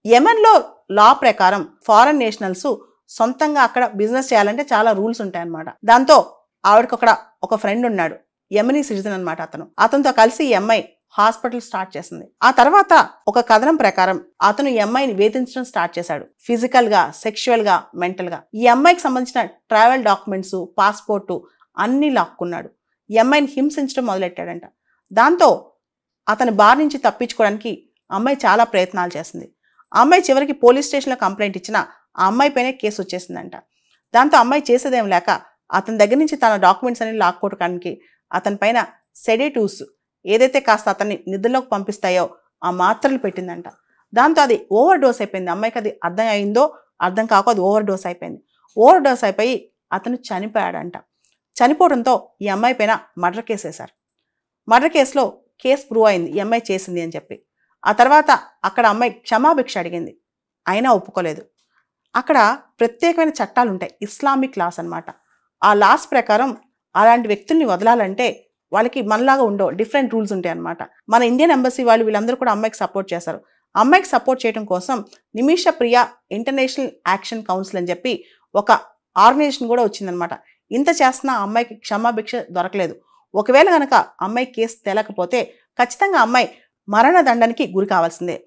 యెమెన్లో లా ప్రకారం foreign nationals సొంతంగా అక్కడ బిజినెస్ చేయాలంటే చాలా రూల్స్ ఉంటాయన్నమాట. దాంతో ఆవిడకి ఒక ఫ్రెండ్ ఉన్నాడు, యెమెనీ సిటిజన్ అనమాట. అతనితో కలిసి ఈ అమ్మాయి హాస్పిటల్ స్టార్ట్ చేసింది. ఆ తర్వాత ఒక కథనం ప్రకారం అతను ఈ అమ్మాయిని వేధించడం స్టార్ట్ చేశాడు, ఫిజికల్ గా, సెక్షువల్ గా, మెంటల్ గా. ఈ అమ్మాయికి సంబంధించిన ట్రావెల్ డాక్యుమెంట్స్, పాస్పోర్టు అన్ని లాక్కున్నాడు. ఈ అమ్మాయిని హింసించడం మొదలెట్టాడంట. దాంతో అతని బారి నుంచి తప్పించుకోవడానికి అమ్మాయి చాలా ప్రయత్నాలు చేసింది. ఆ అమ్మాయి చివరికి పోలీస్ స్టేషన్లో కంప్లైంట్ ఇచ్చినా ఆ అమ్మాయి పైనే కేసు వచ్చేసిందంట. దాంతో అమ్మాయి చేసేదేం లేక అతని దగ్గర నుంచి తన డాక్యుమెంట్స్ అన్ని లాక్కోవడానికి అతని పైన సెడేటివ్స్, ఏదైతే కాస్త అతన్ని నిద్రలోకి పంపిస్తాయో ఆ మాత్రలు పెట్టిందంట. దాంతో అది ఓవర్ డోస్ అయిపోయింది. అమ్మాయికి అది అర్థం అయిందో అర్థం కాక అది ఓవర్ డోస్ అయిపోయింది. ఓవర్ డోస్ అయిపోయి అతను చనిపోయాడంట. చనిపోవడంతో ఈ అమ్మాయి పైన మర్డర్ కేసు వేశారు. మర్డర్ కేసులో కేసు ప్రూవ్ అయింది ఈ అమ్మాయి చేసింది అని చెప్పి. ఆ తర్వాత అక్కడ అమ్మాయి క్షమాభిక్ష అడిగింది, అయినా ఒప్పుకోలేదు. అక్కడ ప్రత్యేకమైన చట్టాలు ఉంటాయి, ఇస్లామిక్ లాస్ అన్నమాట. ఆ లాస్ ప్రకారం అలాంటి వ్యక్తుల్ని వదలాలంటే వాళ్ళకి మనలాగా ఉండవు, డిఫరెంట్ రూల్స్ ఉంటాయి అన్నమాట. మన ఇండియన్ ఎంబసీ వాళ్ళు వీళ్ళందరూ కూడా అమ్మాయికి సపోర్ట్ చేస్తారు. అమ్మాయికి సపోర్ట్ చేయడం కోసం నిమిష ప్రియ ఇంటర్నేషనల్ యాక్షన్ కౌన్సిల్ అని చెప్పి ఒక ఆర్గనైజేషన్ కూడా వచ్చిందనమాట. ఇంత చేస్తున్నా అమ్మాయికి క్షమాభిక్ష దొరకలేదు. ఒకవేళ కనుక అమ్మాయి కేసు తేలకపోతే ఖచ్చితంగా అమ్మాయి మరణదండనకి గురి కావాల్సిందే.